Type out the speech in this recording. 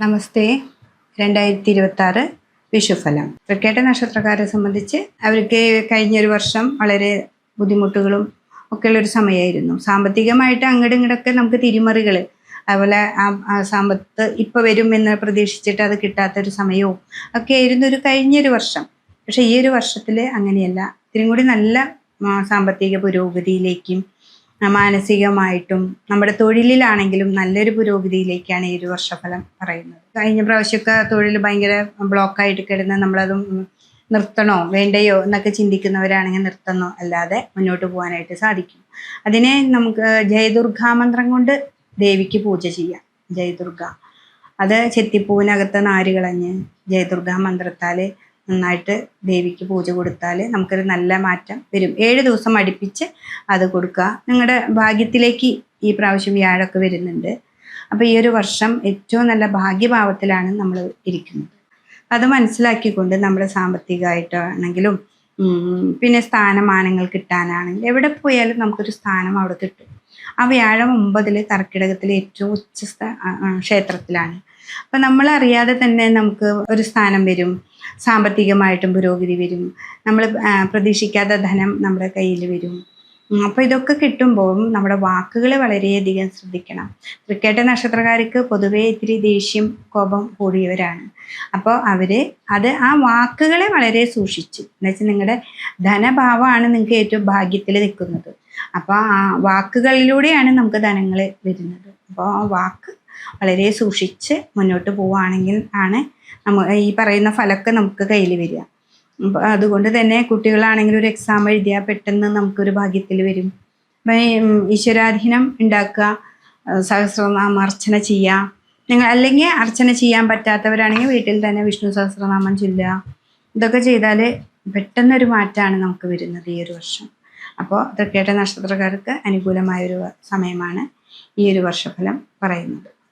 നമസ്തേ. 2026 വിഷുഫലം. തൃക്കേട്ട നക്ഷത്രക്കാരെ സംബന്ധിച്ച് അവർക്ക് കഴിഞ്ഞൊരു വർഷം വളരെ ബുദ്ധിമുട്ടുകളും ഒക്കെയുള്ളൊരു സമയമായിരുന്നു. സാമ്പത്തികമായിട്ട് അങ്ങോട്ടും ഇങ്ങോട്ടൊക്കെ നമുക്ക് തിരിമറികൾ, അതുപോലെ ആ സമ്പത്ത് ഇപ്പോൾ വരും എന്ന് പ്രതീക്ഷിച്ചിട്ട് അത് കിട്ടാത്തൊരു സമയവും ഒക്കെ ആയിരുന്നു കഴിഞ്ഞൊരു വർഷം. പക്ഷേ ഈ ഒരു വർഷത്തിൽ അങ്ങനെയല്ല. ഇത്തിരി കൂടി നല്ല സാമ്പത്തിക പുരോഗതിയിലേക്കും മാനസികമായിട്ടും നമ്മുടെ തൊഴിലിലാണെങ്കിലും നല്ലൊരു പുരോഗതിയിലേക്കാണ് ഈ ഒരു വർഷഫലം പറയുന്നത്. കഴിഞ്ഞ പ്രാവശ്യമൊക്കെ തൊഴിൽ ഭയങ്കര ബ്ലോക്കായിട്ട് കിടന്ന് നമ്മളത് നിർത്തണോ വേണ്ടയോ എന്നൊക്കെ ചിന്തിക്കുന്നവരാണെങ്കിൽ നിർത്തണോ അല്ലാതെ മുന്നോട്ട് പോകാനായിട്ട് സാധിക്കും. അതിനെ നമുക്ക് ജയദുർഗാമന്ത്രം കൊണ്ട് ദേവിക്ക് പൂജ ചെയ്യാം. ജയദുർഗ അത് ചെത്തിപ്പൂവിനകത്ത് നാര് കളഞ്ഞ് ജയദുർഗാ മന്ത്രത്താൽ നന്നായിട്ട് ദേവിക്ക് പൂജ കൊടുത്താൽ നമുക്കൊരു നല്ല മാറ്റം വരും. 7 ദിവസം അടുപ്പിച്ച് അത് കൊടുക്കുക. നിങ്ങളുടെ ഭാഗ്യത്തിലേക്ക് ഈ പ്രാവശ്യം വ്യാഴമൊക്കെ വരുന്നുണ്ട്. അപ്പോൾ ഈ ഒരു വർഷം ഏറ്റവും നല്ല ഭാഗ്യഭാവത്തിലാണ് നമ്മൾ ഇരിക്കുന്നത്. അത് മനസ്സിലാക്കിക്കൊണ്ട് നമ്മൾ സാമ്പത്തികമായിട്ടാണെങ്കിലും പിന്നെ സ്ഥാനമാനങ്ങൾ കിട്ടാനാണെങ്കിലും എവിടെ പോയാലും നമുക്കൊരു സ്ഥാനം അവിടെ കിട്ടും. ആ വ്യാഴം 9 കർക്കിടകത്തിൽ ഏറ്റവും ഉച്ച ക്ഷേത്രത്തിലാണ്. അപ്പം നമ്മളറിയാതെ തന്നെ നമുക്ക് ഒരു സ്ഥാനം വരും, സാമ്പത്തികമായിട്ടും പുരോഗതി വരും, നമ്മൾ പ്രതീക്ഷിക്കാത്ത ധനം നമ്മുടെ കയ്യിൽ വരും. അപ്പോൾ ഇതൊക്കെ കിട്ടുമ്പോൾ നമ്മുടെ വാക്കുകൾ വളരെയധികം ശ്രദ്ധിക്കണം. തൃക്കേട്ട നക്ഷത്രക്കാർക്ക് പൊതുവേ ഇത്തിരി ദേഷ്യം കോപം കൂടിയവരാണ്. അപ്പോൾ ആ വാക്കുകളെ വളരെ സൂക്ഷിച്ച്, എന്നുവെച്ചാൽ നിങ്ങളുടെ ധനഭാവമാണ് നിങ്ങൾക്ക് ഏറ്റവും ഭാഗ്യത്തിൽ നിൽക്കുന്നത്. അപ്പോൾ ആ വാക്കുകളിലൂടെയാണ് നമുക്ക് ധനങ്ങൾ വരുന്നത്. അപ്പോൾ ആ വാക്ക് വളരെ സൂക്ഷിച്ച് മുന്നോട്ട് പോവുകയാണെങ്കിൽ ആണ് ഈ പറയുന്ന ഫലമൊക്കെ നമുക്ക് കയ്യിൽ വരിക. അപ്പോൾ അതുകൊണ്ട് തന്നെ കുട്ടികളാണെങ്കിൽ ഒരു എക്സാം എഴുതിയാൽ പെട്ടെന്ന് നമുക്കൊരു ഭാഗ്യത്തിൽ വരും. ഈശ്വരാധീനം ഉണ്ടാക്കുക, സഹസ്രനാമം അർച്ചന ചെയ്യുക. അല്ലെങ്കിൽ അർച്ചന ചെയ്യാൻ പറ്റാത്തവരാണെങ്കിൽ വീട്ടിൽ തന്നെ വിഷ്ണു സഹസ്രനാമം ചൊല്ലുക. ഇതൊക്കെ ചെയ്താൽ പെട്ടെന്നൊരു മാറ്റമാണ് നമുക്ക് വരുന്നത് ഈ ഒരു വർഷം. അപ്പോൾ തൃക്കേട്ട നക്ഷത്രക്കാർക്ക് അനുകൂലമായൊരു സമയമാണ് ഈ ഒരു വർഷഫലം പറയുന്നത്.